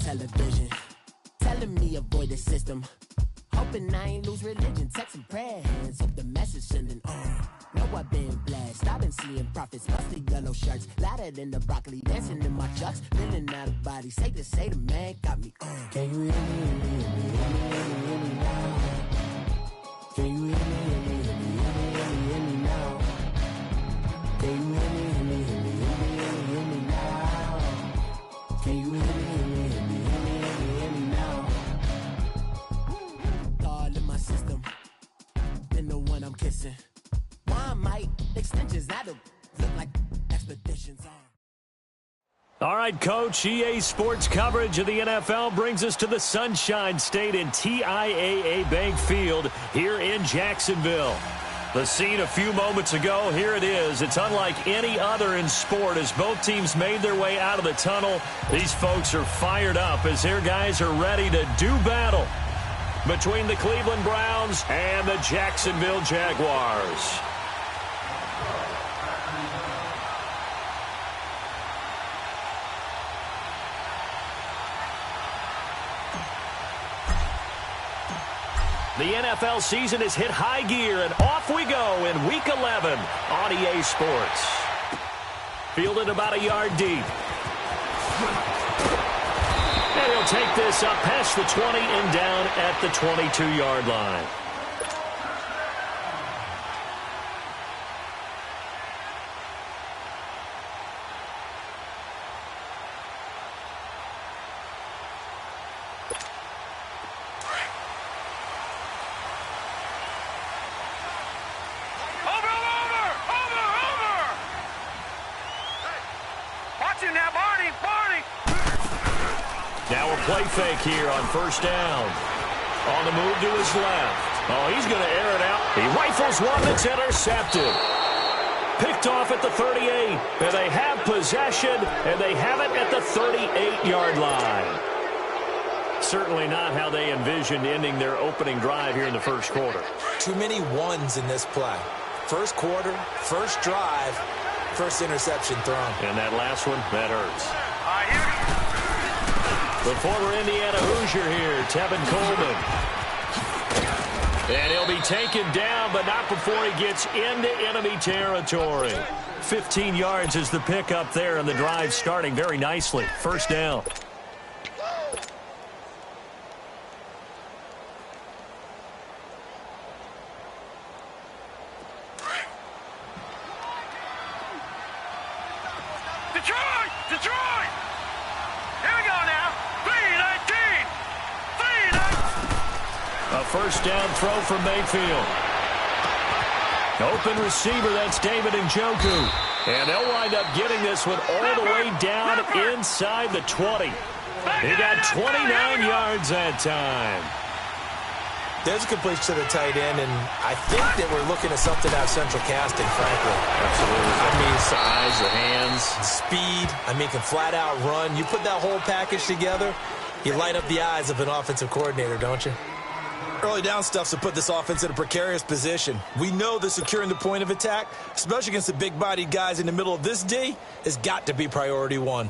television, telling me avoid the system. Hoping I ain't lose religion, texting prayer hands up the message sending on. Know I've been blessed, I've been seeing prophets, busted yellow shirts, louder than the broccoli, dancing in my chucks, feeling out of body, safe to say the man got me on. Can you hear me, hear me, hear me, hear me now? Can you hear me, hear me, hear me, hear me, hear me now? Can you hear me, hear me, hear me, hear me, hear me now? Can you hear me, hear me, hear me, hear me, hear me now? All in my system, been the one I'm kissing. Why might extensions that'll look like expeditions on. All right, Coach, EA Sports coverage of the NFL brings us to the Sunshine State in TIAA Bank Field here in Jacksonville. The scene a few moments ago, here it is. It's unlike any other in sport as both teams made their way out of the tunnel. These folks are fired up as their guys are ready to do battle between the Cleveland Browns and the Jacksonville Jaguars. The NFL season has hit high gear, and off we go in Week 11 on EA Sports. Fielded about a yard deep. And he'll take this up past the 20 and down at the 22-yard line. Now a play fake here on first down. On the move to his left. Oh, he's going to air it out. He rifles one that's intercepted. Picked off at the 38. And they have possession, and they have it at the 38-yard line. Certainly not how they envisioned ending their opening drive here in the first quarter. Too many ones in this play. First quarter, first drive, first interception thrown. And that last one, that hurts. The former Indiana Hoosier here, Tevin Coleman. And he'll be taken down, but not before he gets into enemy territory. 15 yards is the pickup there, and the drive starting very nicely. First down. Detroit! Here we go now. 3-19. A first down throw from Mayfield. Open receiver, that's David Njoku. And they'll wind up getting this one all the way down inside the 20. He got 29 yards that time. There's a completion to the tight end, and I think that we're looking at something out of central casting, frankly. Absolutely. I mean, size, the hands. Speed. I mean, can flat out run. You put that whole package together, you light up the eyes of an offensive coordinator, don't you? Early down stuff's to put this offense in a precarious position. We know that securing the point of attack, especially against the big-bodied guys in the middle of this D, has got to be priority one.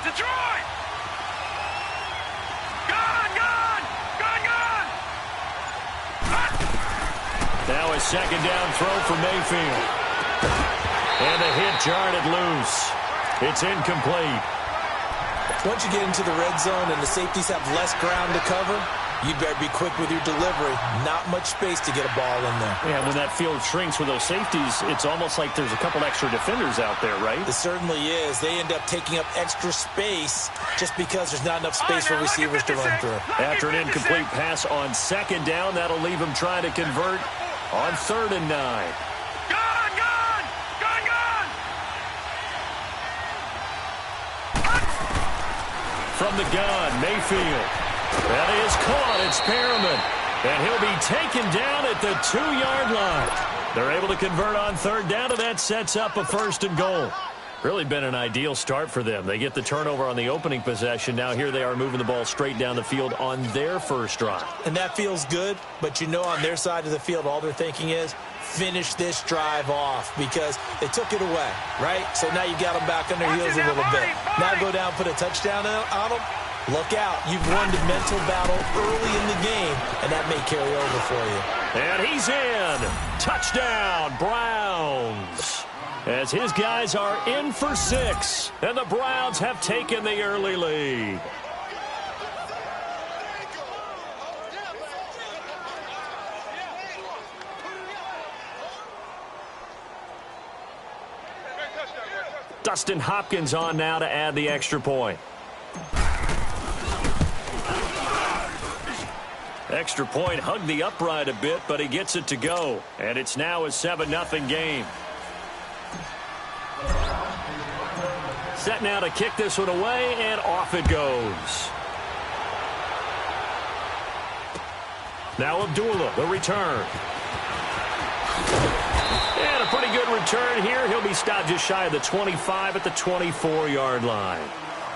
Detroit! Gone! Now a second down throw for Mayfield. And the hit jarred it loose. It's incomplete. Once you get into the red zone and the safeties have less ground to cover, you'd better be quick with your delivery. Not much space to get a ball in there. Yeah, when that field shrinks with those safeties, it's almost like there's a couple extra defenders out there, right? It certainly is. They end up taking up extra space just because there's not enough space for receivers to run through. After an incomplete pass on second down, that'll leave him trying to convert on 3rd and 9. From the gun, Mayfield. That is caught. It's Perriman. And he'll be taken down at the 2-yard line. They're able to convert on 3rd down, and that sets up a 1st and goal. Really been an ideal start for them. They get the turnover on the opening possession. Now here they are moving the ball straight down the field on their first drive. And that feels good, but you know on their side of the field, all they're thinking is, finish this drive off because they took it away, right? So now you got them back on their heels a little bit. Now go down, put a touchdown on them. Look out. You've won the mental battle early in the game, and that may carry over for you. And he's in. Touchdown, Browns. As his guys are in for 6, and the Browns have taken the early lead. Dustin Hopkins on now to add the extra point. Extra point hugged the upright a bit, but he gets it to go. And it's now a 7-0 game. Set now to kick this one away, and off it goes. Now Abdullah, the return. And a pretty good return here. He'll be stopped just shy of the 25 at the 24-yard line.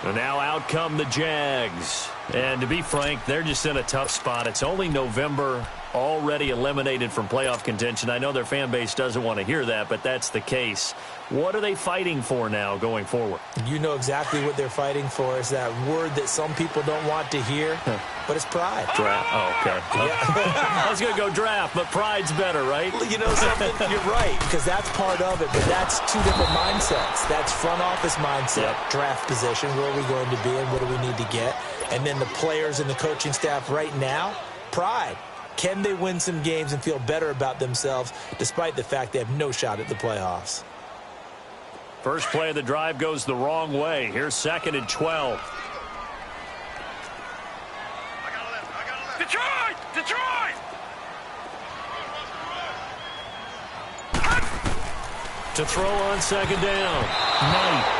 And now out come the Jags. And to be frank, they're just in a tough spot. It's only November, already eliminated from playoff contention. I know their fan base doesn't want to hear that, but that's the case. What are they fighting for now going forward? You know exactly what they're fighting for. Is that word that some people don't want to hear, but it's pride. Draft. Oh, okay. Yeah. I was going to go draft, but pride's better, right? You know something? You're right, because that's part of it, but that's two different mindsets. That's front office mindset, draft position, where are we going to be and what do we need to get? And then the players and the coaching staff right now, pride. Can they win some games and feel better about themselves despite the fact they have no shot at the playoffs? First play of the drive goes the wrong way. Here's 2nd and 12. Detroit! Detroit! To throw on 2nd down.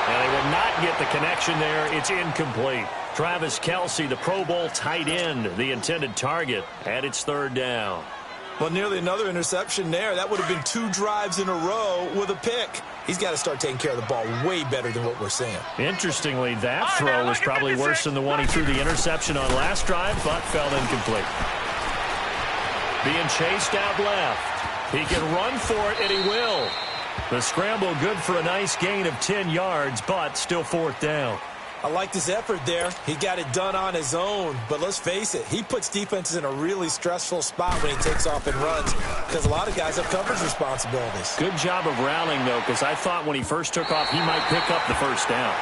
And they will not get the connection there. It's incomplete. Travis Kelce, the Pro Bowl tight end, the intended target, and it's 3rd down. Well, nearly another interception there. That would have been 2 drives in a row with a pick. He's got to start taking care of the ball way better than what we're seeing. Interestingly, that throw was probably worse than the one he threw the interception on last drive, but fell incomplete. Being chased out left. He can run for it, and he will. The scramble good for a nice gain of 10 yards, but still 4th down. I liked his effort there. He got it done on his own. But let's face it, he puts defenses in a really stressful spot when he takes off and runs because a lot of guys have coverage responsibilities. Good job of rallying, though, because I thought when he first took off, he might pick up the 1st down.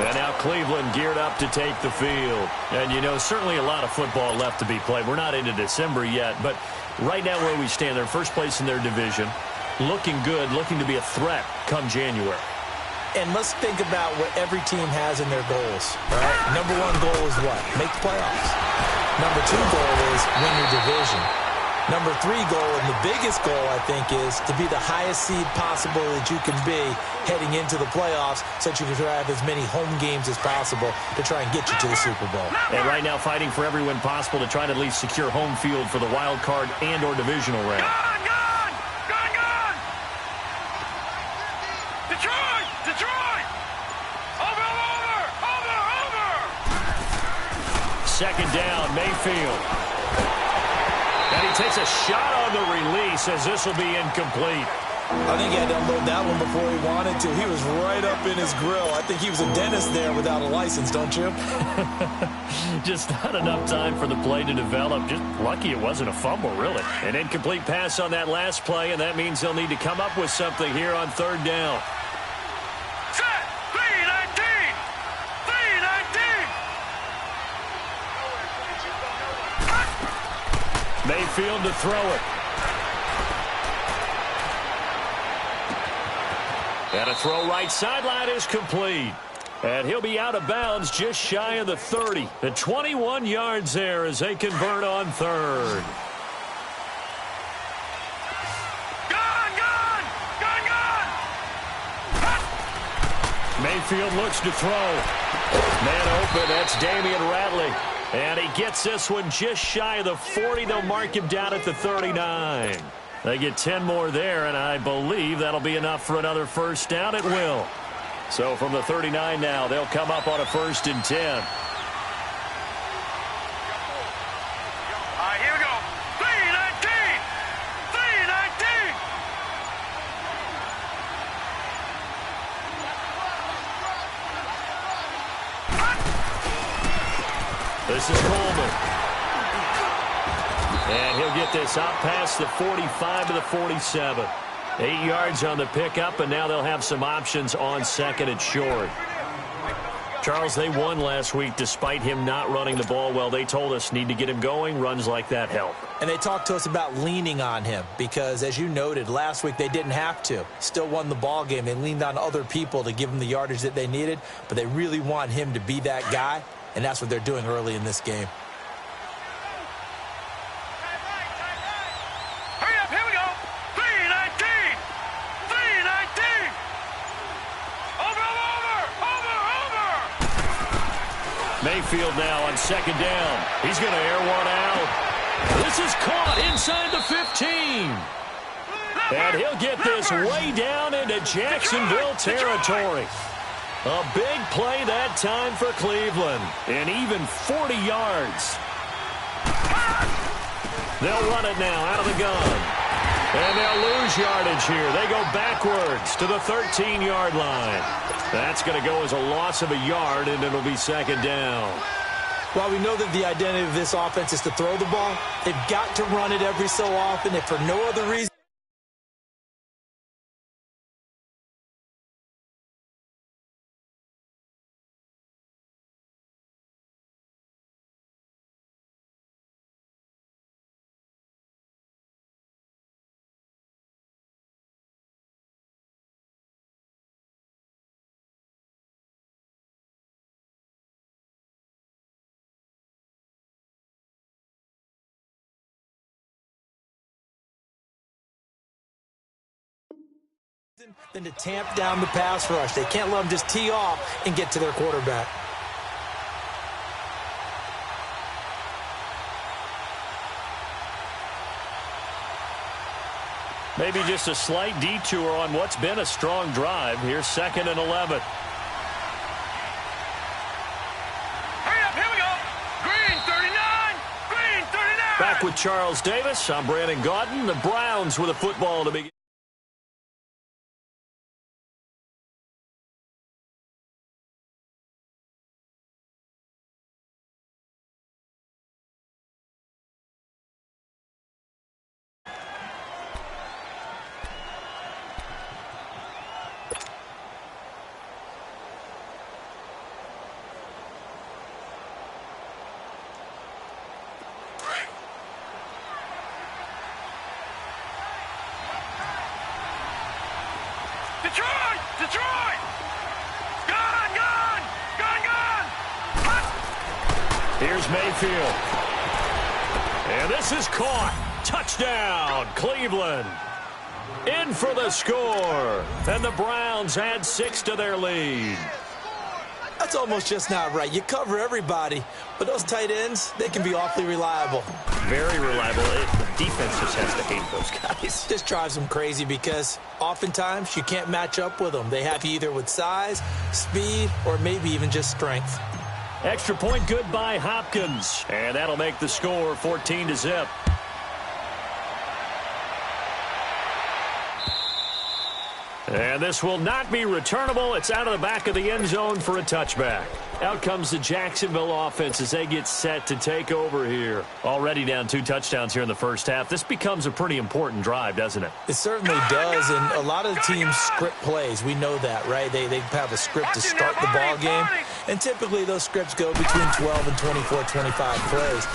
And now Cleveland geared up to take the field. And, you know, certainly a lot of football left to be played. We're not into December yet, but right now where we stand, they're first place in their division. Looking good, looking to be a threat come January. And let's think about what every team has in their goals, right? Number 1 goal is what? Make the playoffs. Number 2 goal is win your division. Number 3 goal, and the biggest goal, I think, is to be the highest seed possible that you can be heading into the playoffs so that you can have as many home games as possible to try and get you to the Super Bowl. And right now fighting for every win possible to try to at least secure home field for the wild card and or divisional round. Gone! Detroit! Detroit! Over! 2nd down, Mayfield. And he takes a shot on the release as this will be incomplete. I think he had to unload that one before he wanted to. He was right up in his grill. I think he was a dentist there without a license, don't you? Just not enough time for the play to develop. Just lucky it wasn't a fumble, really. An incomplete pass on that last play, and that means they'll need to come up with something here on 3rd down. Set! 3-19! Mayfield to throw it. And a throw right sideline is complete. And he'll be out of bounds just shy of the 30. The 21 yards there as they convert on 3rd. Gone! Mayfield looks to throw. Man open, that's Damian Ratley. And he gets this one just shy of the 40. They'll mark him down at the 39. They get 10 more there, and I believe that'll be enough for another first down. It will. So from the 39 now, they'll come up on a 1st and 10. All right, here we go. 3-19. 3-19. This is Coleman. And he'll get this out past the 45 to the 47. 8 yards on the pickup, and now they'll have some options on 2nd and short. Charles, they won last week despite him not running the ball well. They told us need to get him going. Runs like that help. And they talked to us about leaning on him because, as you noted, last week they didn't have to. Still won the ball game. They leaned on other people to give them the yardage that they needed, but they really want him to be that guy, and that's what they're doing early in this game. Hurry up, here we go. 3-19. 3-19. Over. Mayfield now on 2nd down. He's going to air one out. This is caught inside the 15. And he'll get this way down into Jacksonville territory. A big play that time for Cleveland. And even 40 yards. They'll run it now out of the gun. And they'll lose yardage here. They go backwards to the 13-yard line. That's going to go as a loss of a yard, and it'll be 2nd down. While we know that the identity of this offense is to throw the ball, they've got to run it every so often, if for no other reason. Than to tamp down the pass rush. They can't let them just tee off and get to their quarterback. Maybe just a slight detour on what's been a strong drive. Here's 2nd and 11. Hurry up, here we go. Green 39. Green 39. Back with Charles Davis. I'm Brandon Gaudin. The Browns with a football to begin. Detroit! Gone! Here's Mayfield. And this is caught. Touchdown, Cleveland. In for the score. And the Browns add 6 to their lead. That's almost just not right. You cover everybody, but those tight ends, they can be awfully reliable. Very reliable. The defense just has to hate those guys. This drives them crazy because oftentimes you can't match up with them. They have you either with size, speed, or maybe even just strength. Extra point good by Hopkins. And that'll make the score 14-0. And this will not be returnable. It's out of the back of the end zone for a touchback. Out comes the Jacksonville offense as they get set to take over here. Already down 2 touchdowns here in the first half. This becomes a pretty important drive, doesn't it? It certainly does, and a lot of the teams script plays. We know that, right? They have a script to start the ball game, and typically those scripts go between 12 and 24, 25 plays.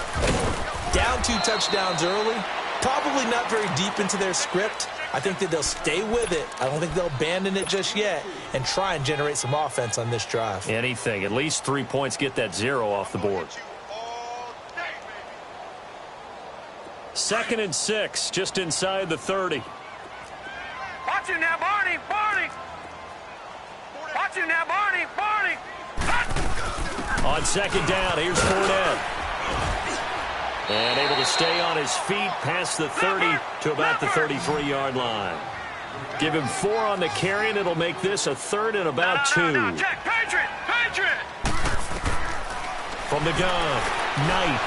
Down 2 touchdowns early, probably not very deep into their script. I think that they'll stay with it. I don't think they'll abandon it just yet and try and generate some offense on this drive. Anything. At least 3 points, get that 0 off the board. 2nd and 6, just inside the 30. Watch him now, Barney. Watch him now, Barney. On 2nd down, here's Fournette. And able to stay on his feet past the 30 to about the 33-yard line. Give him 4 on the carry, and it'll make this a 3rd and about 2. Check. Patriot! From the gun, Knight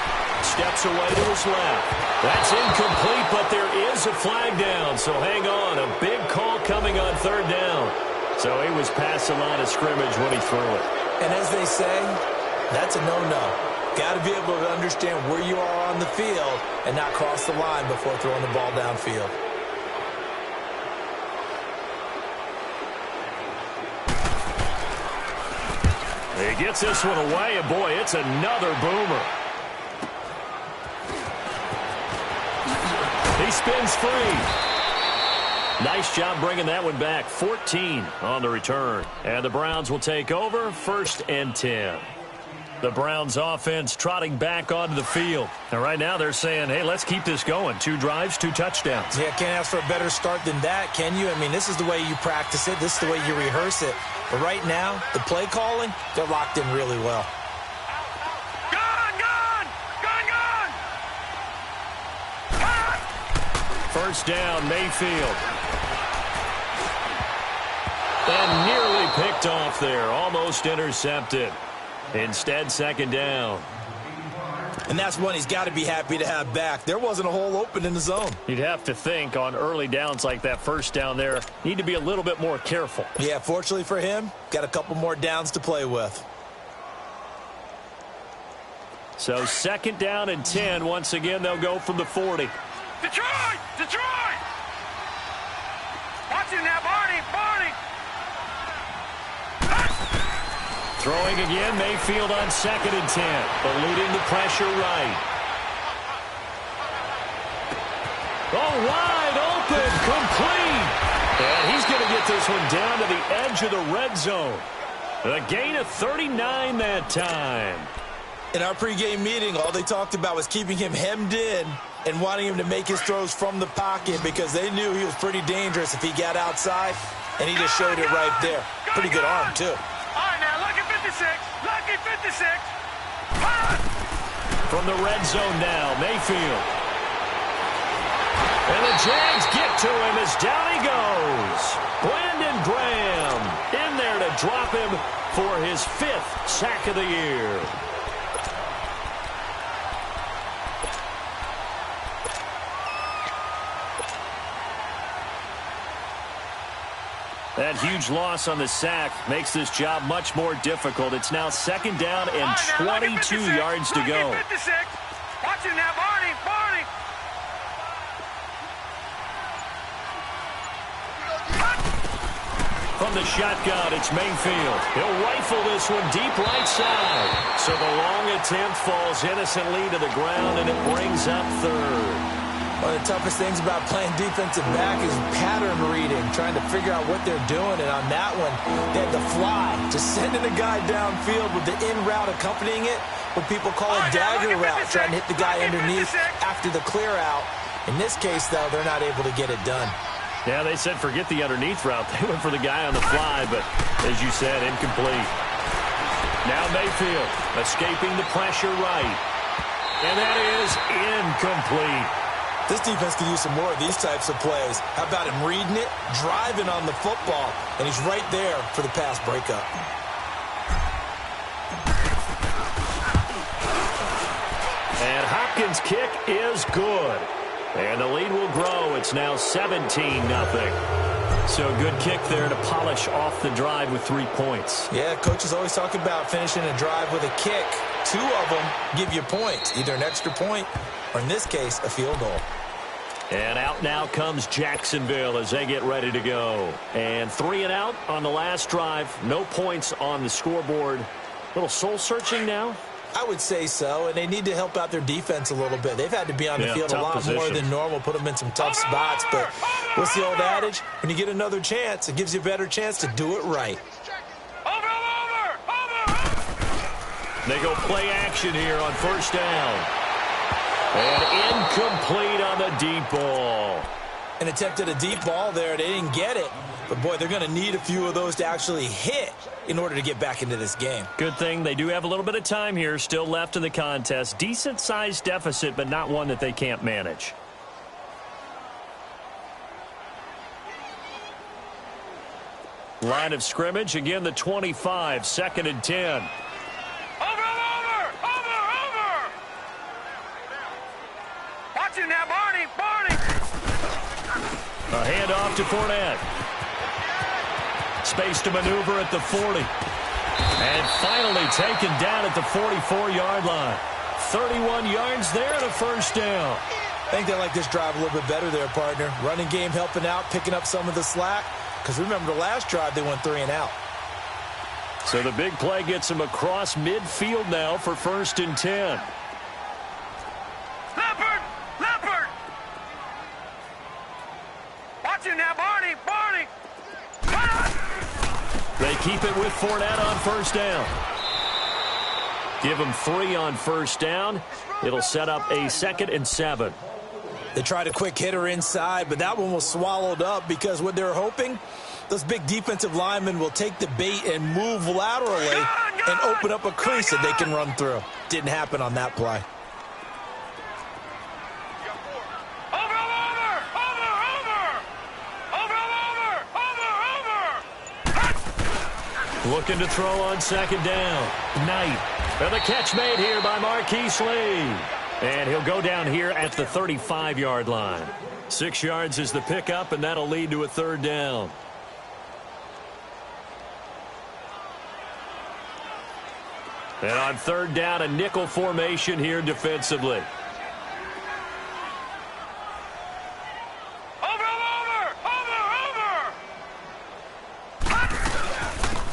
steps away to his left. That's incomplete, but there is a flag down, so hang on. A big call coming on 3rd down. So he was past the line of scrimmage when he threw it. And as they say, that's a no-no. Got to be able to understand where you are on the field and not cross the line before throwing the ball downfield. He gets this one away, and boy, it's another boomer. He spins free. Nice job bringing that one back. 14 on the return. And the Browns will take over, 1st and 10. The Browns offense trotting back onto the field. And right now they're saying, hey, let's keep this going. 2 drives, 2 touchdowns. Yeah, can't ask for a better start than that, can you? I mean, this is the way you practice it. This is the way you rehearse it. But right now, the play calling, they're locked in really well. Gun! 1st down, Mayfield. And nearly picked off there. Almost intercepted. Instead, 2nd down. And that's one he's got to be happy to have back. There wasn't a hole open in the zone. You'd have to think on early downs like that 1st down there, need to be a little bit more careful. Yeah, fortunately for him, got a couple more downs to play with. So 2nd down and 10. Once again, they'll go from the 40. Detroit! Watch it now, Barney! Throwing again, Mayfield on 2nd and 10, but leading the pressure right. Oh, wide open, complete. And he's going to get this one down to the edge of the red zone. A gain of 39 that time. In our pregame meeting, all they talked about was keeping him hemmed in and wanting him to make his throws from the pocket because they knew he was pretty dangerous if he got outside, and he just showed it right there. Pretty good arm, too. All right, now, lucky 56. From the red zone now, Mayfield. And the Jags get to him as down he goes. Brandon Graham in there to drop him for his 5th sack of the year. That huge loss on the sack makes this job much more difficult. It's now 2nd down and 22 yards to go. Watch it now, Barney. From the shotgun, it's Mayfield. He'll rifle this one deep right side. So the long attempt falls innocently to the ground, and it brings up 3rd. One of the toughest things about playing defensive back is pattern reading, trying to figure out what they're doing. And on that one, they had the fly, just sending a guy downfield with the in route accompanying it, what people call a dagger route, trying to hit the guy underneath after the clear out. In this case, though, they're not able to get it done. Yeah, they said forget the underneath route. They went for the guy on the fly, but as you said, incomplete. Now Mayfield escaping the pressure right. And that is incomplete. This defense could use some more of these types of plays. How about him reading it, driving on the football, and he's right there for the pass breakup. And Hopkins' kick is good. And the lead will grow. It's now 17-0. So a good kick there to polish off the drive with 3 points. Yeah, coaches always talk about finishing a drive with a kick. 2 of them give you points, either an extra point or, in this case, a field goal. And out now comes Jacksonville as they get ready to go. And 3 and out on the last drive. No points on the scoreboard. A little soul-searching now. I would say so, and they need to help out their defense a little bit. They've had to be on the field a lot more than normal, put them in some tough spots. But what's the old adage? When you get another chance, it gives you a better chance to do it right. They go play action here on 1st down. And incomplete on the deep ball. and attempted a deep ball there. They didn't get it. But, boy, they're going to need a few of those to actually hit in order to get back into this game. Good thing they do have a little bit of time here still left in the contest. Decent-sized deficit, but not one that they can't manage. Line of scrimmage, again the 25, 2nd and 10. Over! Watch it now, Barney! A handoff to Fournette. Space to maneuver at the 40. And finally taken down at the 44-yard line. 31 yards there and a first down. I think they like this drive a little bit better there, partner. Running game helping out, picking up some of the slack. Because remember, the last drive they went 3 and out. So the big play gets them across midfield now for 1st and 10. Leopard! Watch it now, Barney! They keep it with Fournette on 1st down. Give them 3 on 1st down. It'll set up a 2nd and 7. They tried a quick hitter inside, but that one was swallowed up because what they're hoping, those big defensive linemen will take the bait and move laterally and open up a crease that they can run through. Didn't happen on that play. Looking to throw on 2nd down. Knight. And the catch made here by Marquise Lee. And he'll go down here at the 35-yard line. 6 yards is the pickup, and that'll lead to a 3rd down. And on 3rd down, a nickel formation here defensively.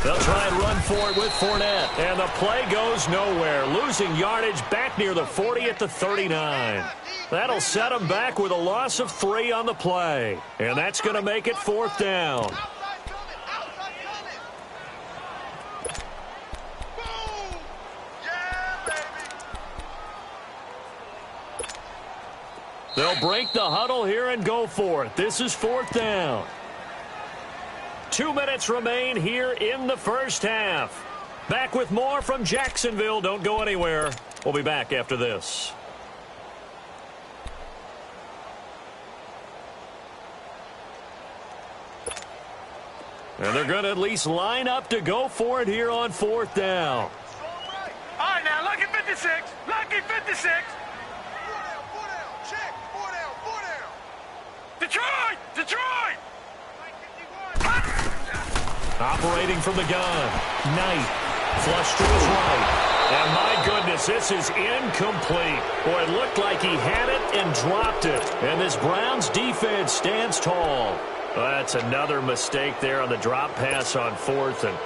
They'll try and run for it with Fournette. And the play goes nowhere. Losing yardage back near the 40 at the 39. That'll set them back with a loss of 3 on the play. And that's going to make it 4th down. They'll break the huddle here and go for it. This is 4th down. 2 minutes remain here in the first half. Back with more from Jacksonville. Don't go anywhere. We'll be back after this. And they're going to at least line up to go for it here on 4th down. All right, now, lucky 56. Lucky 56. 4 down. Check. 4 down. Detroit! Operating from the gun. Knight. Flush to his right. And my goodness, this is incomplete. Boy, it looked like he had it and dropped it. And this Browns defense stands tall. That's another mistake there on the drop pass on 4th. And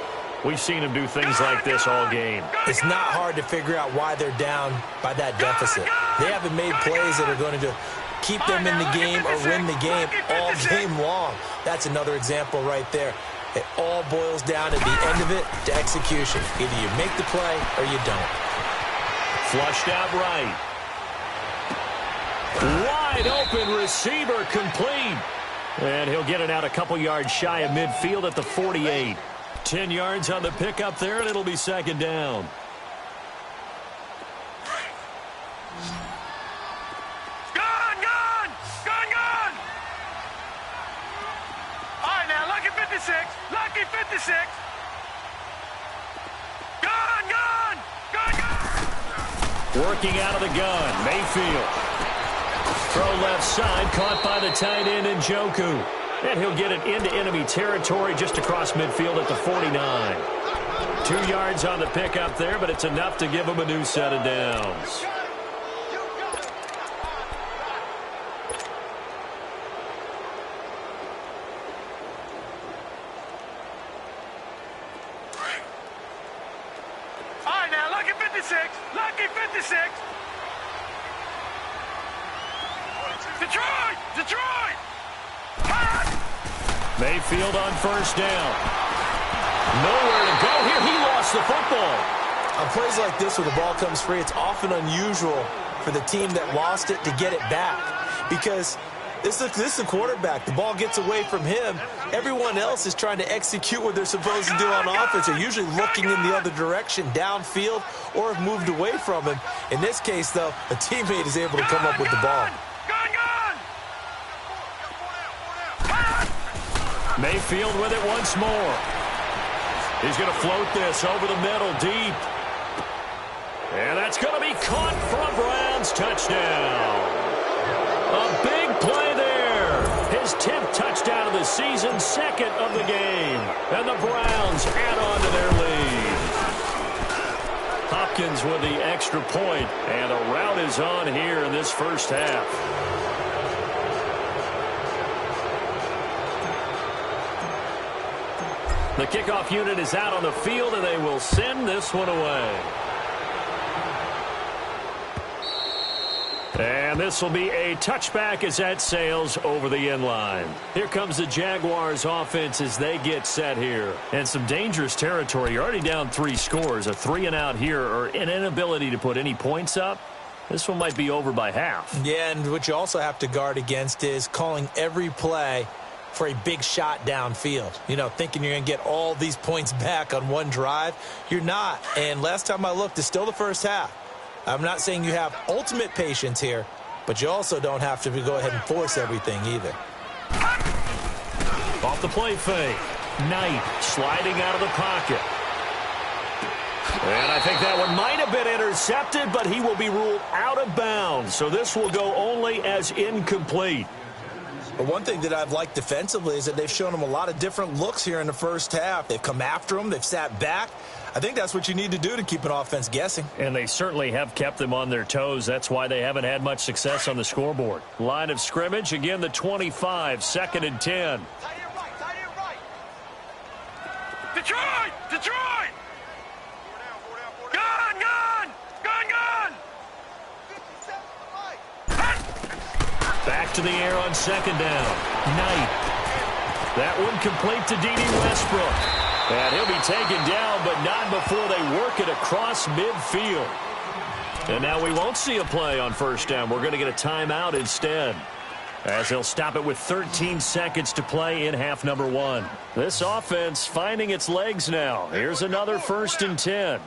we've seen him do things like this all game. It's not hard to figure out why they're down by that deficit. They haven't made plays that are going to keep them in the game or win the game all game long. That's another example right there. It all boils down at the end of it to execution. Either you make the play or you don't. Flushed out right. Wide open receiver complete. And he'll get it out a couple yards shy of midfield at the 48. 10 yards on the pickup there, and it'll be 2nd down. Lucky 56. Gun. Working out of the gun, Mayfield. Throw left side, caught by the tight end Njoku. And he'll get it into enemy territory just across midfield at the 49. 2 yards on the pickup there, but it's enough to give him a new set of downs. Lucky 56. Detroit. Mayfield on 1st down. Nowhere to go here. He lost the football. On plays like this where the ball comes free, it's often unusual for the team that lost it to get it back. Because This is the quarterback. The ball gets away from him. Everyone else is trying to execute what they're supposed to do on offense. They're usually looking in the other direction, downfield, or have moved away from him. In this case, though, a teammate is able to come up with the ball. Mayfield with it once more. He's going to float this over the middle, deep. And that's going to be caught for a Browns touchdown. A big play there. His 10th touchdown of the season, second of the game. And the Browns add on to their lead. Hopkins with the extra point, and a rout is on here in this first half. The kickoff unit is out on the field, and they will send this one away. And this will be a touchback as that sails over the end line. Here comes the Jaguars offense as they get set here. And some dangerous territory. You're already down 3 scores. A 3-and-out here, or an inability to put any points up. This one might be over by half. Yeah, and what you also have to guard against is calling every play for a big shot downfield. You know, thinking you're going to get all these points back on one drive. You're not. And last time I looked, it's still the first half. I'm not saying you have ultimate patience here, but you also don't have to go ahead and force everything either. Off the play fake. Knight sliding out of the pocket. And I think that one might have been intercepted, but he will be ruled out of bounds. So this will go only as incomplete. But one thing that I've liked defensively is that they've shown him a lot of different looks here in the first half. They've come after him. They've sat back. I think that's what you need to do to keep an offense guessing. And they certainly have kept them on their toes. That's why they haven't had much success on the scoreboard. Line of scrimmage, again, the 25, 2nd and 10. Detroit! Detroit! Gun! Gun! Gun! Gun! Back to the air on 2nd down. Knight. That one complete to D.D. Westbrook. And he'll be taken down, but not before they work it across midfield. And now we won't see a play on 1st down. We're going to get a timeout instead, as he'll stop it with 13 seconds to play in half number 1. This offense finding its legs now. Here's another 1st and 10.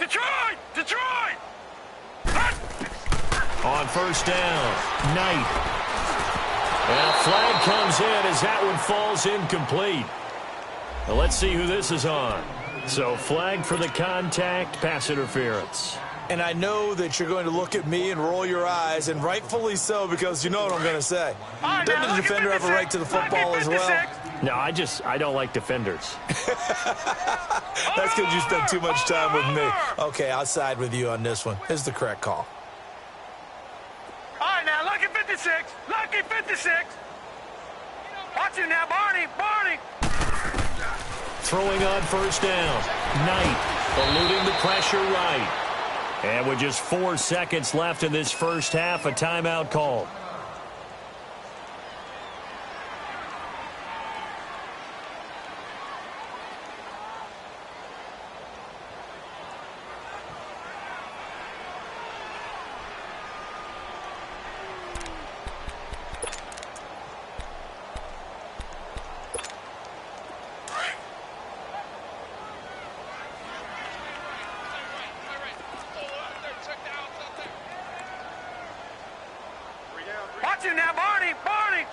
Detroit! Detroit! On 1st down, Knight. And a flag comes in as that one falls incomplete. Well, let's see who this is on. So flag for the contact, pass interference. And I know that you're going to look at me and roll your eyes, and rightfully so, because you know what I'm going to say. Doesn't the defender have a right to the football as well? No, I don't like defenders. That's because you spent too much time with me. Okay, I'll side with you on this one. This is the correct call. All right, now, lucky 56. Lucky 56. Watch it now, Barney. Barney. Throwing on 1st down. Knight eluding the pressure right. And with just 4 seconds left in this first half, a timeout called. Watch it now, Barney. Barney.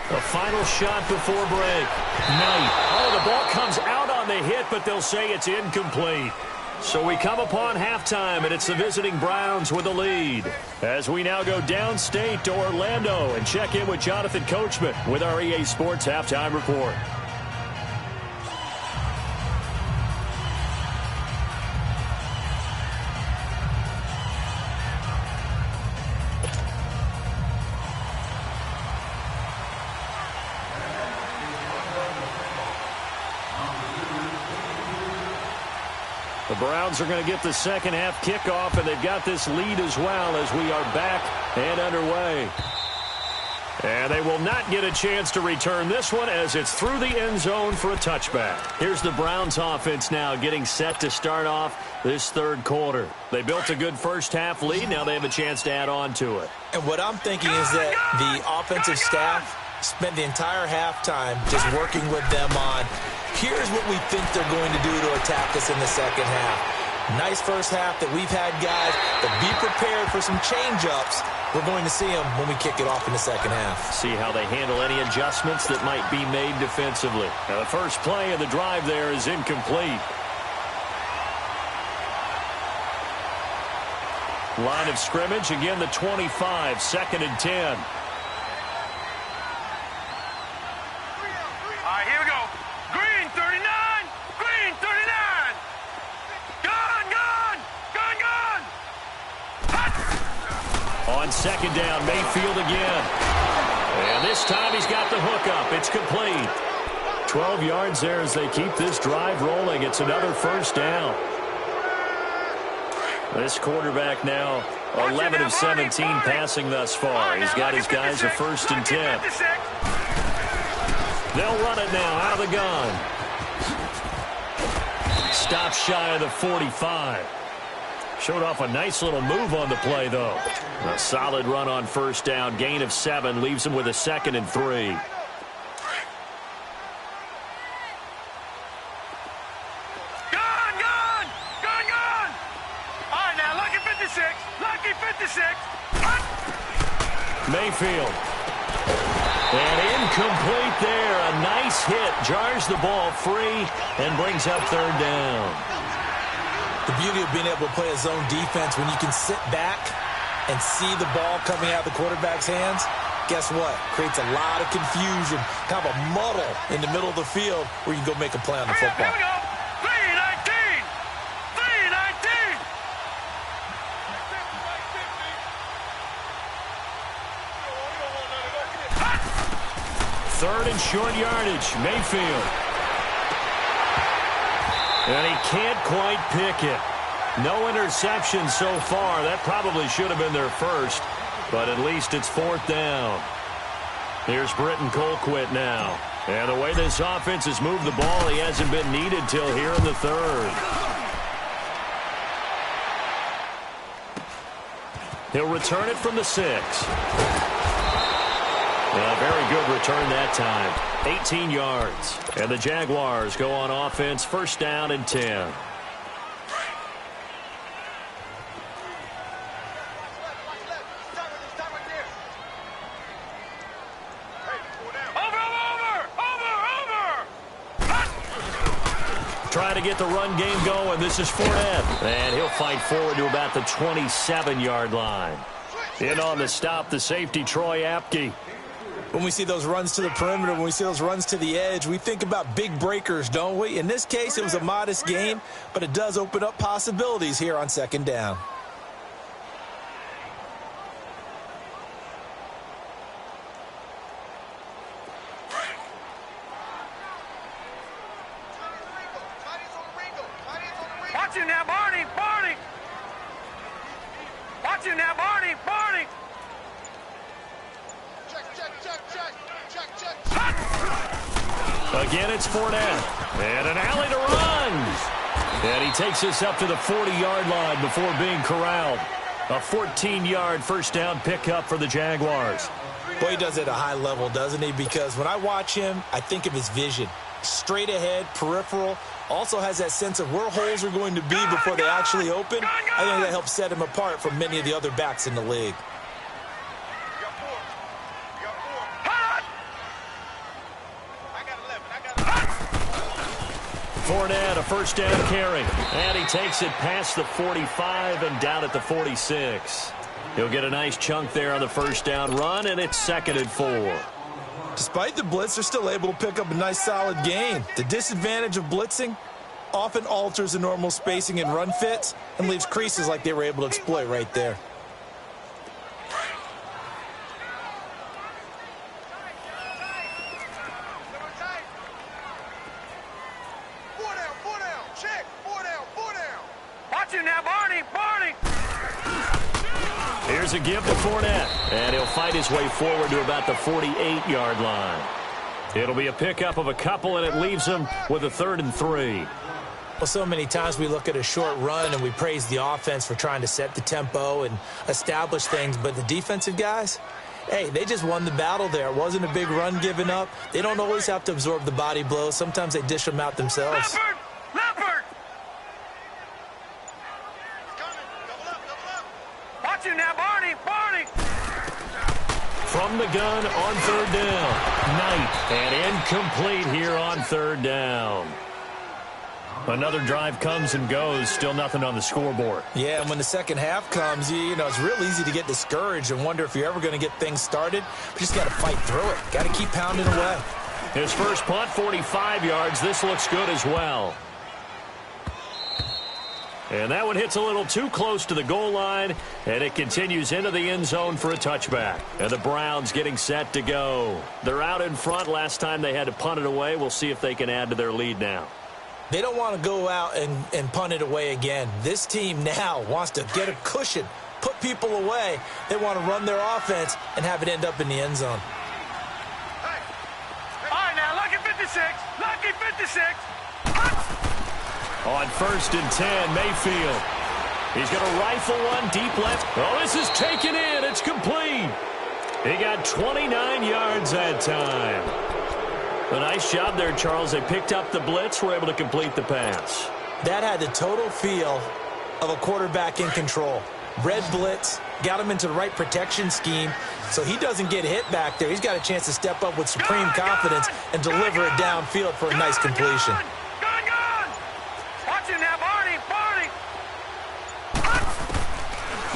The final shot before break. Knight. Oh, the ball comes out on the hit, but they'll say it's incomplete. So we come upon halftime, and it's the visiting Browns with the lead. As we now go downstate to Orlando and check in with Jonathan Coachman with our EA Sports Halftime Report. The Browns are going to get the second half kickoff, and they've got this lead as well as we are back and underway. And they will not get a chance to return this one as it's through the end zone for a touchback. Here's the Browns offense now getting set to start off this third quarter. They built a good first half lead. Now they have a chance to add on to it. And what I'm thinking is that the offensive staff spent the entire halftime just working with them on, here's what we think they're going to do to attack us in the second half. Nice first half that we've had, guys, but be prepared for some change-ups. We're going to see them when we kick it off in the second half. See how they handle any adjustments that might be made defensively. Now, the first play of the drive there is incomplete. Line of scrimmage, again the 25, 2nd and 10. All right, here we go. Green, 39. Green, 39. On second down, Mayfield again. And this time he's got the hook up. It's complete. 12 yards there as they keep this drive rolling. It's another first down. This quarterback now 11 of 17 passing thus far. He's got his guys a 1st and 10. They'll run it now out of the gun. Stop shy of the 45. Showed off a nice little move on the play, though. A solid run on first down. Gain of 7 leaves him with a 2nd and 3. Gun! All right, now, lucky 56. Lucky 56. Mayfield. And incomplete there. A nice hit. Jars the ball free and brings up 3rd down. The beauty of being able to play a zone defense when you can sit back and see the ball coming out of the quarterback's hands, guess what? Creates a lot of confusion, kind of a muddle in the middle of the field where you can go make a play on the football. Here we go. 319. 319. 3rd and short yardage. Mayfield. And he can't quite pick it. No interception so far. That probably should have been their first, but at least it's 4th down. Here's Britton Colquitt now. And the way this offense has moved the ball, he hasn't been needed till here in the 3rd. He'll return it from the 6. Very good return that time. 18 yards. And the Jaguars go on offense, 1st down and 10. Trying to get the run game going. This is Fournette. And he'll fight forward to about the 27-yard line. In on the stop, the safety, Troy Apke. When we see those runs to the perimeter, when we see those runs to the edge, we think about big breakers, don't we? In this case, it was a modest gain, but it does open up possibilities here on 2nd down. Watch him now, Barney. Watch him now, Barney. Again, it's Fournette. And an alley to run. And he takes us up to the 40-yard line before being corralled. A 14-yard first down pickup for the Jaguars. Boy, he does it at a high level, doesn't he? Because when I watch him, I think of his vision. Straight ahead, peripheral. Also has that sense of where holes are going to be before they actually open. I think that helps set him apart from many of the other backs in the league. Fournette, a first down carry. And he takes it past the 45 and down at the 46. He'll get a nice chunk there on the first down run, and it's 2nd and 4. Despite the blitz, they're still able to pick up a nice solid gain. The disadvantage of blitzing often alters the normal spacing and run fits and leaves creases like they were able to exploit right there. Here's a give to Fournette, and he'll fight his way forward to about the 48-yard line. It'll be a pickup of a couple, and it leaves him with a 3rd and 3. Well, so many times we look at a short run and we praise the offense for trying to set the tempo and establish things, but the defensive guys, hey, they just won the battle there. It wasn't a big run given up. They don't always have to absorb the body blows. Sometimes they dish them out themselves. Leopard! Watch him now, Barney! From the gun on 3rd down. Knight, and incomplete here on 3rd down. Another drive comes and goes, still nothing on the scoreboard. Yeah, and when the second half comes, you know, it's real easy to get discouraged and wonder if you're ever going to get things started. You just got to fight through it. Got to keep pounding away. His first punt, 45 yards. This looks good as well. And that one hits a little too close to the goal line, and it continues into the end zone for a touchback. And the Browns getting set to go. They're out in front. Last time they had to punt it away. We'll see if they can add to their lead now. They don't want to go out and punt it away again. This team now wants to get a cushion, put people away. They want to run their offense and have it end up in the end zone. All right, now, lucky 56. Lucky 56. On 1st and 10, Mayfield. He's going to rifle one deep left. Oh, this is taken in. It's complete. He got 29 yards that time. A nice job there, Charles. They picked up the blitz, were able to complete the pass. That had the total feel of a quarterback in control. Red blitz, got him into the right protection scheme, so he doesn't get hit back there. He's got a chance to step up with supreme confidence and deliver it downfield for a nice completion. Watch him now, Barney!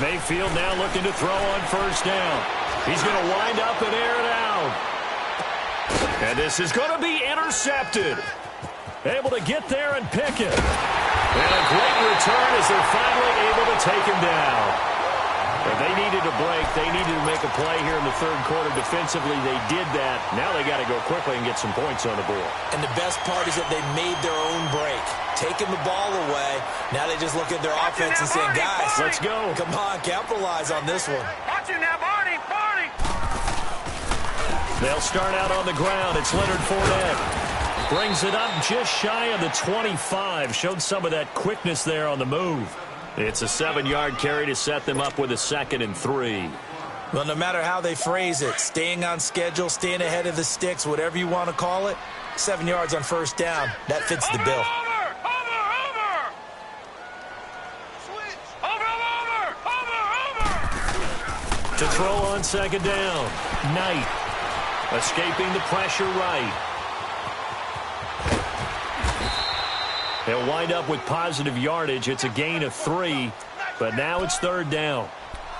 Mayfield now looking to throw on 1st down. He's going to wind up and air it out. And this is going to be intercepted. Able to get there and pick it. And a great return as they're finally able to take him down. And they needed a break. They needed to make a play here in the 3rd quarter. Defensively, they did that. Now they got to go quickly and get some points on the board. And the best part is that they made their own break. Taking the ball away. Now they just look at their offense and saying, guys, let's go. Come on, capitalize on this one. Watch him now, Barney! They'll start out on the ground. It's Leonard Fournette. Brings it up just shy of the 25. Showed some of that quickness there on the move. It's a 7-yard carry to set them up with a 2nd and 3. Well, no matter how they phrase it, staying on schedule, staying ahead of the sticks, whatever you want to call it, 7 yards on 1st down, that fits the bill. To throw on 2nd down. Knight. Escaping the pressure right. They'll wind up with positive yardage. It's a gain of 3, but now it's 3rd down.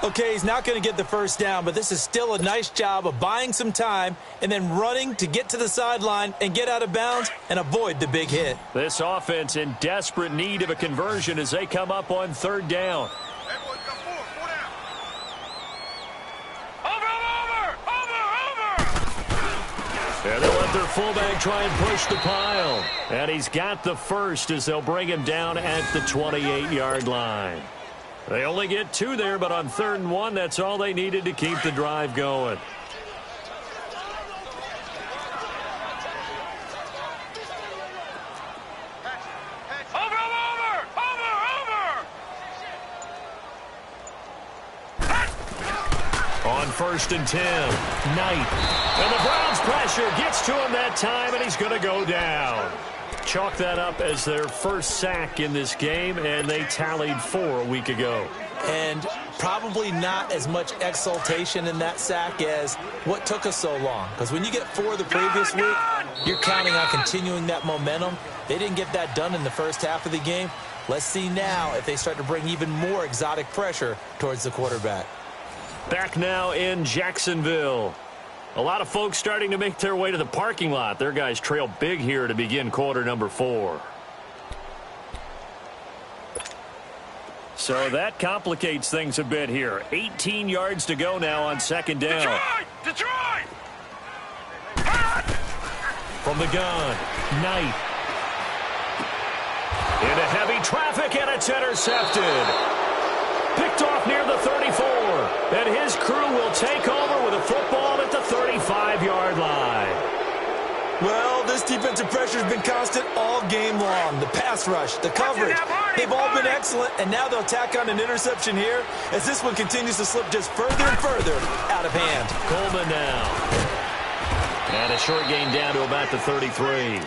Okay, he's not going to get the 1st down, but this is still a nice job of buying some time and then running to get to the sideline and get out of bounds and avoid the big hit. This offense in desperate need of a conversion as they come up on 3rd down. And they'll let their fullback try and push the pile. And he's got the first as they'll bring him down at the 28-yard line. They only get 2 there, but on 3rd and 1, that's all they needed to keep the drive going. On 1st and 10, Knight. And the Browns pressure gets to him that time, and he's going to go down. Chalk that up as their first sack in this game, and they tallied 4 a week ago. And probably not as much exultation in that sack as what took us so long. Because when you get 4 the previous week, you're counting on continuing that momentum. They didn't get that done in the first half of the game. Let's see now if they start to bring even more exotic pressure towards the quarterback. Back now in Jacksonville. A lot of folks starting to make their way to the parking lot. Their guys trail big here to begin quarter number 4. So that complicates things a bit here. 18 yards to go now on 2nd down. Detroit! From the gun, Knight. Into heavy traffic, and it's intercepted. Picked off near the 34. And take over with a football at the 35-yard line. Well, this defensive pressure has been constant all game long. The pass rush, the coverage, they've all been excellent, and now they'll tack on an interception here as this one continues to slip just further and further out of hand. Coleman now. And a short gain down to about the 33.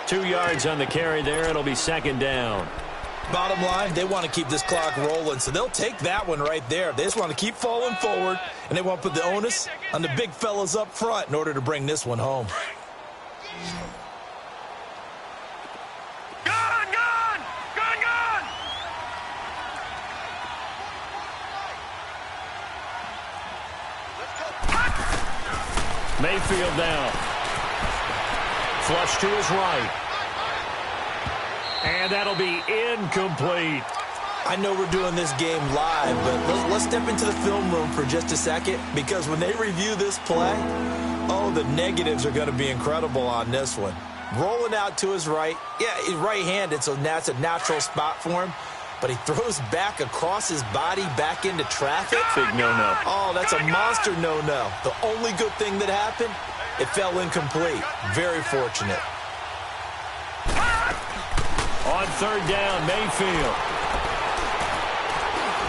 2 yards on the carry there. It'll be second down. Bottom line, they want to keep this clock rolling, so they'll take that one right there. They just want to keep falling forward, and they want to put the onus on the big fellas up front in order to bring this one home. Gone! Gone! Gone! Gone! Mayfield now. Flush to his right. And that'll be incomplete. I know we're doing this game live, but let's step into the film room for just a second, because when they review this play, oh, the negatives are going to be incredible on this one. Rolling out to his right. Yeah, he's right-handed, so that's a natural spot for him. But he throws back across his body back into traffic. Big no-no. Oh, that's a monster no-no. The only good thing that happened, it fell incomplete. Very fortunate. On third down, Mayfield.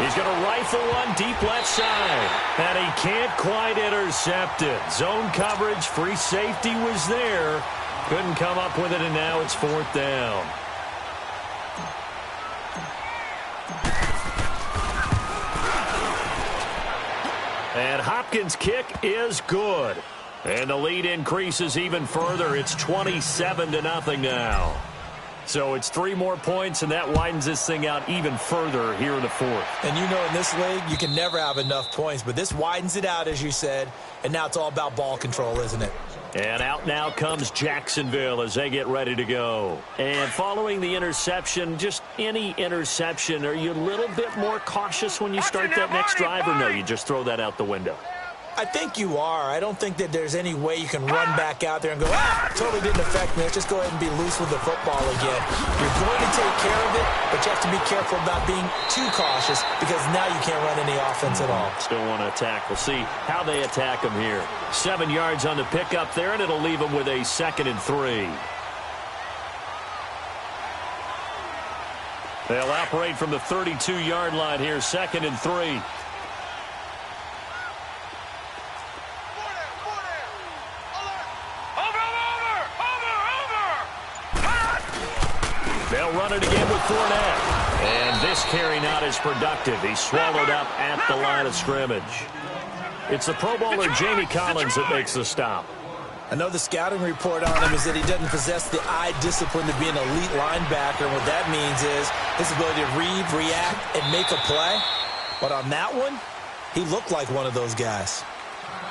He's going to rifle one deep left side. And he can't quite intercept it. Zone coverage, free safety was there. Couldn't come up with it, and now it's fourth down. And Hopkins' kick is good. And the lead increases even further. It's 27-0 now. So it's 3 more points, and that widens this thing out even further here in the fourth. And you know, in this league, you can never have enough points, but this widens it out, as you said, and now it's all about ball control, isn't it? And out now comes Jacksonville as they get ready to go. And following the interception, just any interception, are you a little bit more cautious when you start that next drive, or no, you just throw that out the window? I think you are. I don't think that there's any way you can run back out there and go, totally didn't affect me. Let's just go ahead and be loose with the football again. You're going to take care of it, but you have to be careful about being too cautious, because now you can't run any offense at all. Still want to attack. We'll see how they attack them here. 7 yards on the pickup there, and it'll leave them with a 2nd and 3. They'll operate from the 32-yard line here, 2nd and 3. They'll run it again with Fournette. And this carry not as productive. He's swallowed up at the line of scrimmage. It's the Pro Bowler Jamie Collins that makes the stop. I know the scouting report on him is that he doesn't possess the eye discipline to be an elite linebacker. And what that means is his ability to read, react, and make a play. But on that one, he looked like one of those guys.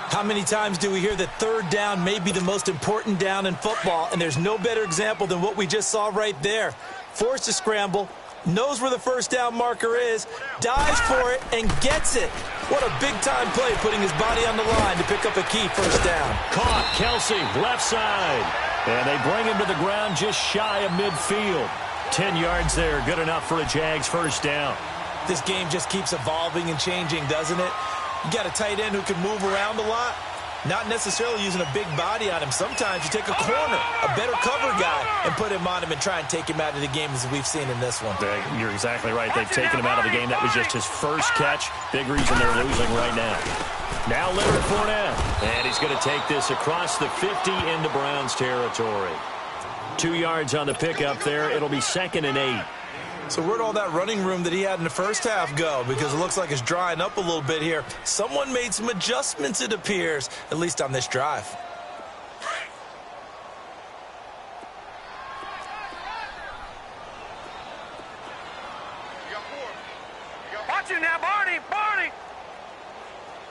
How many times do we hear that third down may be the most important down in football, and there's no better example than what we just saw right there. Forced to scramble, knows where the first down marker is, dives for it, and gets it. What a big-time play, putting his body on the line to pick up a key first down. Caught, Kelsey, left side. And they bring him to the ground just shy of midfield. 10 yards there, good enough for a Jags first down. This game just keeps evolving and changing, doesn't it? You got a tight end who can move around a lot, not necessarily using a big body on him. Sometimes you take a corner, a better cover guy, and put him on him and try and take him out of the game, as we've seen in this one. You're exactly right. They've taken him out of the game. That was just his first catch. Big reason they're losing right now. Now Leonard Fournette. And he's going to take this across the 50 into Browns territory. 2 yards on the pickup there. It'll be 2nd and 8. So where'd all that running room that he had in the first half go? Because it looks like it's drying up a little bit here. Someone made some adjustments, it appears, at least on this drive. Watch it now, Barney! Barney!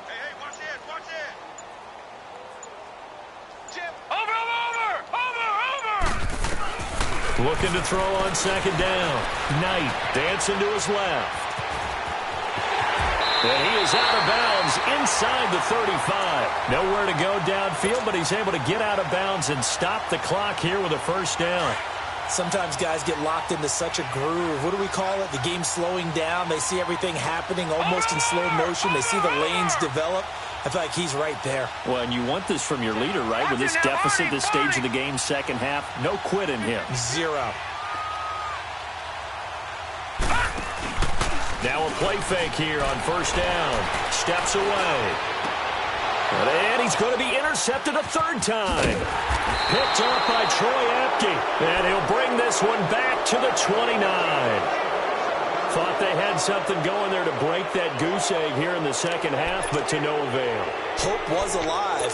Hey, watch it! Watch it! Jim! Over! Looking to throw on 2nd down. Knight dancing to his left. And he is out of bounds inside the 35. Nowhere to go downfield, but he's able to get out of bounds and stop the clock here with a first down. Sometimes guys get locked into such a groove. What do we call it? The game's slowing down. They see everything happening almost in slow motion. They see the lanes develop. I feel like he's right there. Well, and you want this from your leader, right? With this deficit, this stage of the game, second half, no quit in him. Zero. Now a play fake here on first down. Steps away. And he's going to be intercepted a third time. Picked up by Troy Apke. And he'll bring this one back to the 29. Thought they had something going there to break that goose egg here in the second half, but to no avail. Hope was alive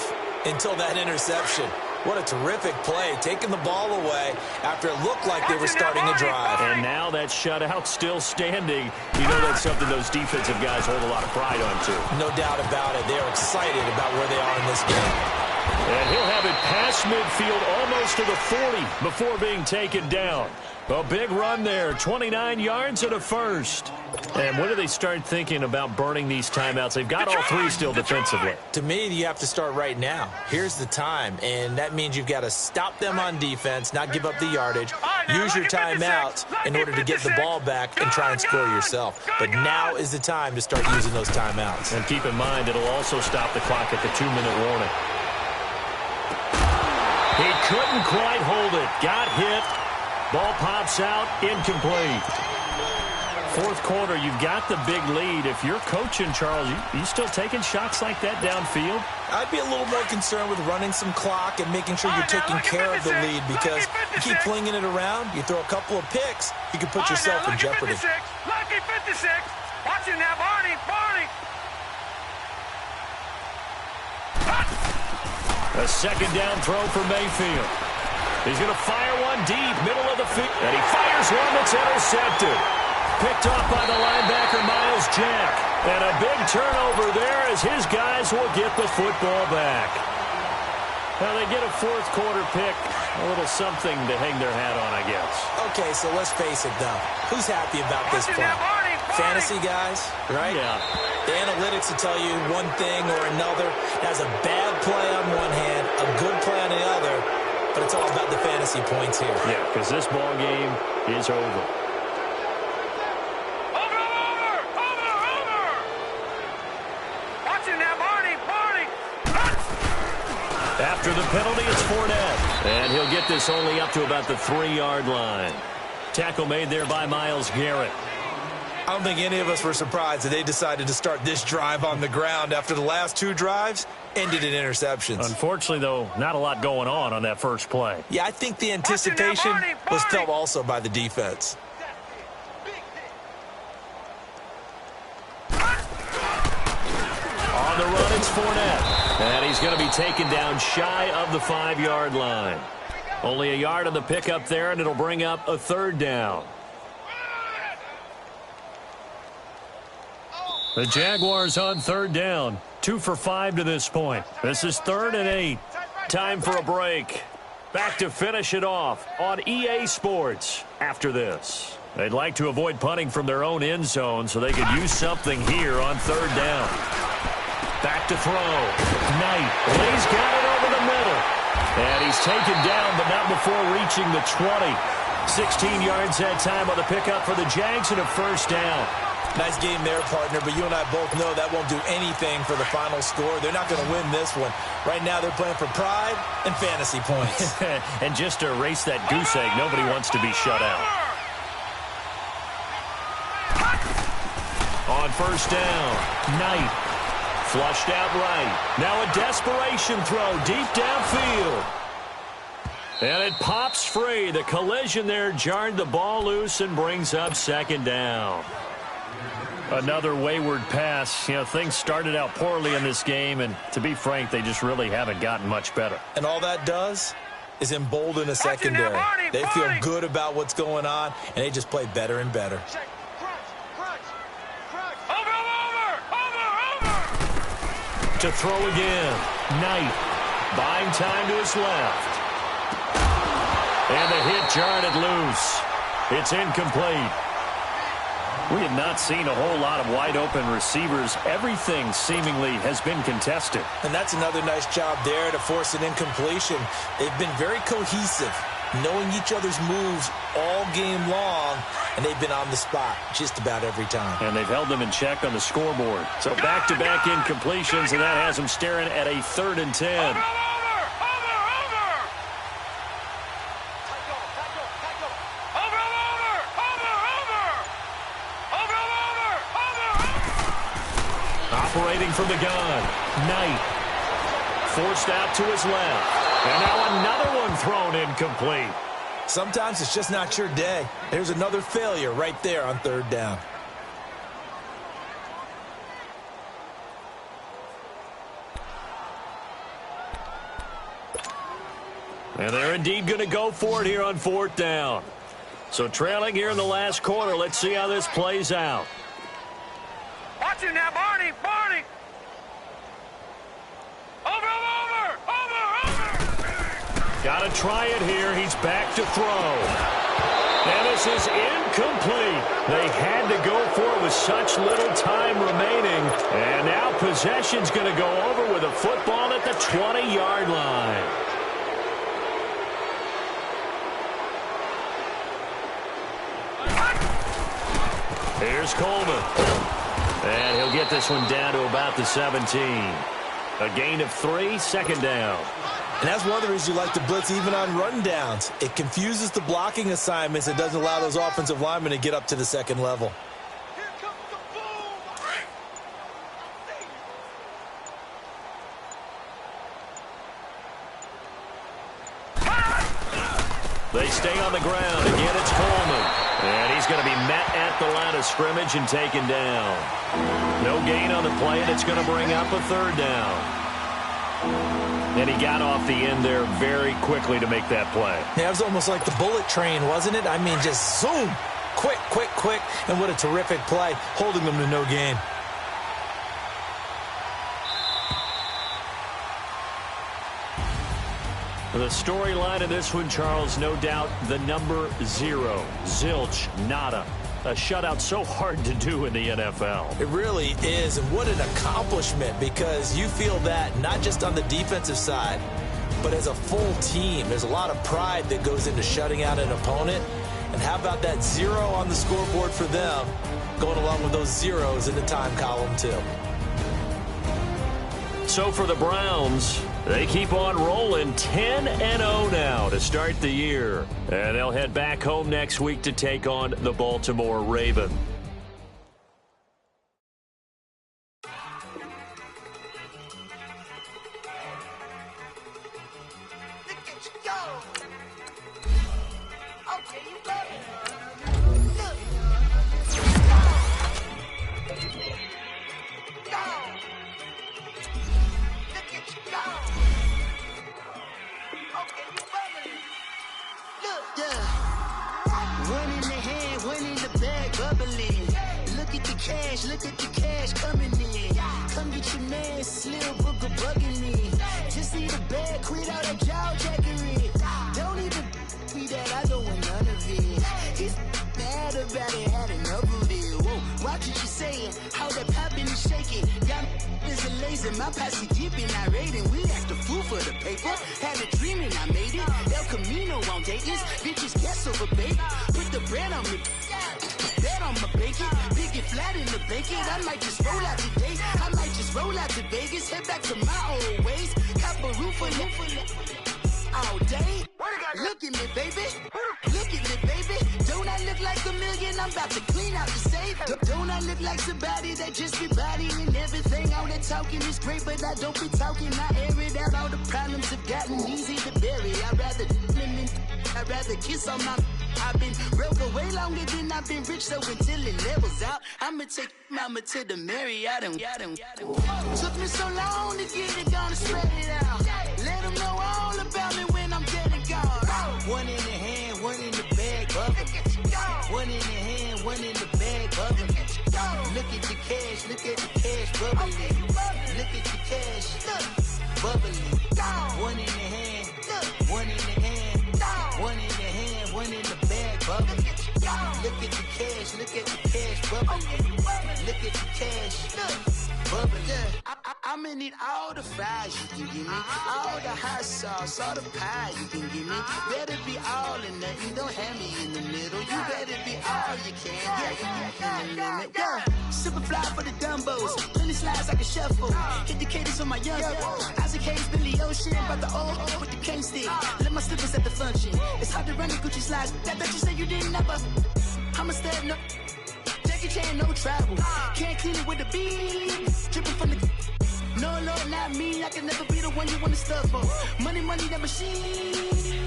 until that interception. What a terrific play, taking the ball away after it looked like they were starting a drive. And now that shutout still standing. You know that's something those defensive guys hold a lot of pride on, too. No doubt about it. They are excited about where they are in this game. And he'll have it past midfield almost to the 40 before being taken down. A big run there, 29 yards and a first. And when do they start thinking about burning these timeouts? They've got all three still defensively. To me, you have to start right now. Here's the time, and that means you've got to stop them on defense, not give up the yardage, use your timeouts in order to get the ball back and try and score yourself. But now is the time to start using those timeouts. And keep in mind, it'll also stop the clock at the 2-minute warning. He couldn't quite hold it. Got hit. Ball pops out, incomplete. Fourth quarter, you've got the big lead. If you're coaching, Charles, you still taking shots like that downfield? I'd be a little more concerned with running some clock and making sure you're taking care of the lead, because you keep flinging it around, you throw a couple of picks, you can put yourself in jeopardy. Lucky 56. Watch it now, Barney. A second down throw for Mayfield. He's going to fire one deep, middle of the field. And he fires one that's intercepted. Picked off by the linebacker, Miles Jack. And a big turnover there as his guys will get the football back. Now they get a fourth quarter pick. A little something to hang their hat on, I guess. Okay, so let's face it, though. Who's happy about this play? Fantasy guys, right? Yeah. The analytics will tell you one thing or another. That's a bad play on one hand, a good play on the other. But it's all about the fantasy points here. Yeah, because this ball game is over. Watch it now, Barney. After the penalty, it's Fournette. And he'll get this only up to about the 3-yard line. Tackle made there by Myles Garrett. I don't think any of us were surprised that they decided to start this drive on the ground after the last two drives ended in interceptions. Unfortunately, though, not a lot going on that first play. Yeah, I think the anticipation was felt also by the defense. On the run, it's Fournette. And he's going to be taken down shy of the 5-yard line. Only a yard on the pickup there, and it'll bring up a third down. The Jaguars on third down. 2 for 5 to this point. This is 3rd and 8. Time for a break. Back to finish it off on EA Sports after this. They'd like to avoid punting from their own end zone so they could use something here on third down. Back to throw. Knight. Well, he's got it over the middle. And he's taken down, but not before reaching the 20. 16 yards that time on the pickup for the Jags and a first down. Nice game there, partner, but you and I both know that won't do anything for the final score. They're not going to win this one. Right now, they're playing for pride and fantasy points. And just to erase that goose egg, nobody wants to be shut out. On first down, Knight. Flushed out right. Now a desperation throw deep downfield. And it pops free. The collision there jarred the ball loose and brings up second down. Another wayward pass. You know, things started out poorly in this game, and to be frank, they just really haven't gotten much better. And all that does is embolden a secondary. They feel good about what's going on, and they just play better and better. To throw again. Knight buying time to his left. And the hit jarred it loose. It's incomplete. We have not seen a whole lot of wide-open receivers. Everything seemingly has been contested. And that's another nice job there to force an incompletion. They've been very cohesive. knowing each other's moves all game long, and they've been on the spot just about every time. And they've held them in check on the scoreboard. So back-to-back incompletions, and that has them staring at a 3rd and 10. Operating from the gun, Knight. Forced out to his left. And now another one thrown incomplete. Sometimes it's just not your day. There's another failure right there on 3rd down. And they're indeed going to go for it here on 4th down. So trailing here in the last quarter, let's see how this plays out. Watch it now, Barney! Barney! Over! Got to try it here. He's back to throw. And this is incomplete. They had to go for it with such little time remaining. And now possession's going to go over with a football at the 20-yard line. Here's Coleman. And he'll get this one down to about the 17. A gain of 3, 2nd down. And that's one of the reasons you like to blitz even on rundowns. It confuses the blocking assignments and doesn't allow those offensive linemen to get up to the 2nd level. Here comes the boom! They stay on the ground. Again, it's Coleman. And he's going to be met at the line of scrimmage and taken down. No gain on the play, and it's going to bring up a 3rd down. And he got off the end there very quickly to make that play. Yeah, it was almost like the bullet train, wasn't it? I mean, just zoom. Quick. And what a terrific play, holding them to no gain. The storyline of this one, Charles, no doubt the number 0. Zilch, nada. A shutout so hard to do in the NFL. It really is, and what an accomplishment, because you feel that not just on the defensive side, but as a full team. There's a lot of pride that goes into shutting out an opponent. And how about that 0 on the scoreboard for them, going along with those zeros in the time column, too. So for the Browns, they keep on rolling 10-0 now to start the year. And they'll head back home next week to take on the Baltimore Ravens. Look at the cash coming in. Come get your man, Slim Booker bugging me. Just need a bag, quit all that jaw jackery. Don't even be that, I don't want none of it. He's mad about it, had enough of it. Whoa, watch what you saying, how that popping and shaking. Got is a lazy, my posse dipping, I raiding. We act a fool for the paper. Had a dream and I made it. El Camino on Dayton's, bitches guess over bait. Put the bread on me. Bet on my bacon, big it flat in the bacon. I might just roll out today. I might just roll out to Vegas, head back to my old ways. Have a roof for all day. Look at me, baby. Look at me, baby. Don't I look like a million? I'm about to clean out the safe. Don't I look like somebody that just be bodying everything? All that talking is great, but I don't be talking. I air it out. All the problems have gotten easy to bury. I'd rather kiss on my. I've been broke way longer than I've been rich, so until it levels out, I'ma take mama to the Marriott. Took me so long to get it, gonna spread it out. Let them know all about me when I'm dead and gone. One in the hand, one in the bag, bubbling. One in the hand, one in the bag, bubbling. Look at the cash, bubbling. Look at the cash, bubbling. One in the hand, one in the hand, one in the hand, one in the bag, bubbling. Look at the cash, bubbling. Look at the cash, bubbling. I I'ma need all the fries you can give me, all the hot sauce, all the pie you can give me. Better be all or nothing, don't have me in the middle. You better be all you can, yeah. Super fly for the Dumbos, plenty slides like a shuffle. Hit the cadence on my young Isaac Hayes, Billy Ocean, but the old with the cane stick. Let my slippers at the function. It's hard to run the Gucci slides. That you say you didn't never. I'm a stud, no Jackie Chan, no travel. Can't clean it with the beat. Dripping from the. No, Lord, not me. I can never be the one you want to stuff for. Money, that machine.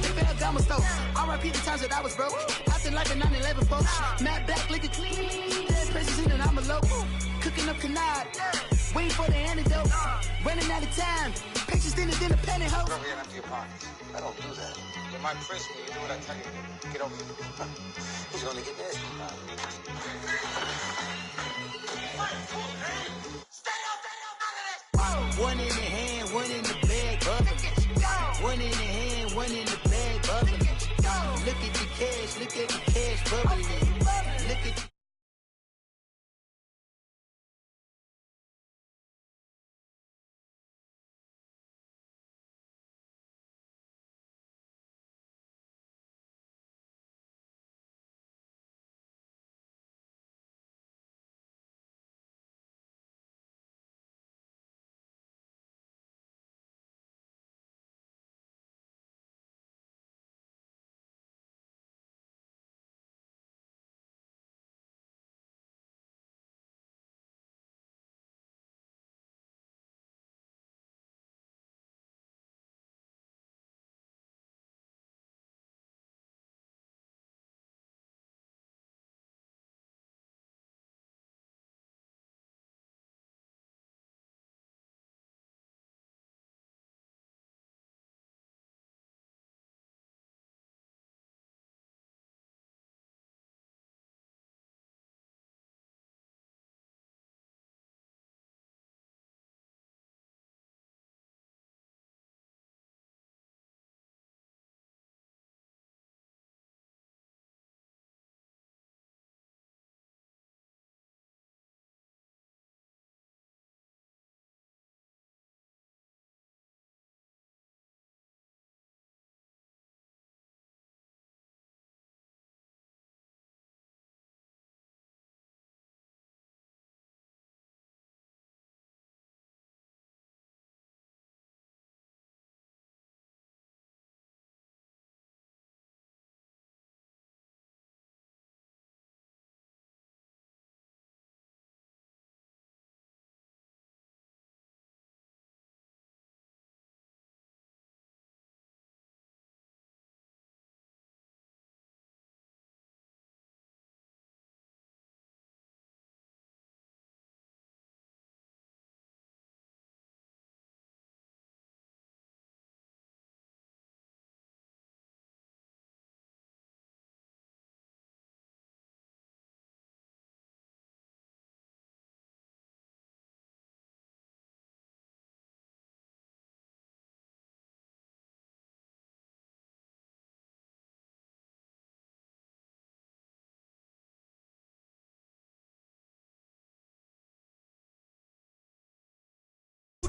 They fell down my stove. R.I.P. the times that I was broke. Acting like a 9/11 folks. Matte black, liquor clean. Dead presses in and I'm a local. Cooking up canard. Waiting for the antidote. Running out of time. Pictures thinner than a penny hoe. Over here, empty your pockets. I don't do that. You might press me. You do what I tell you. Get over here. He's gonna get nasty. One in the hand, one in the bag, bubbling. One in the hand, one in the bag, bubbling. Look at the cash bubbling. Look at the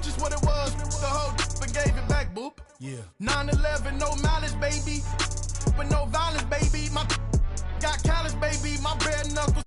Just what it was, the whole and gave it back, boop. Yeah. 9/11, no malice, baby. But no violence, baby. My got callous, baby. My bare knuckles.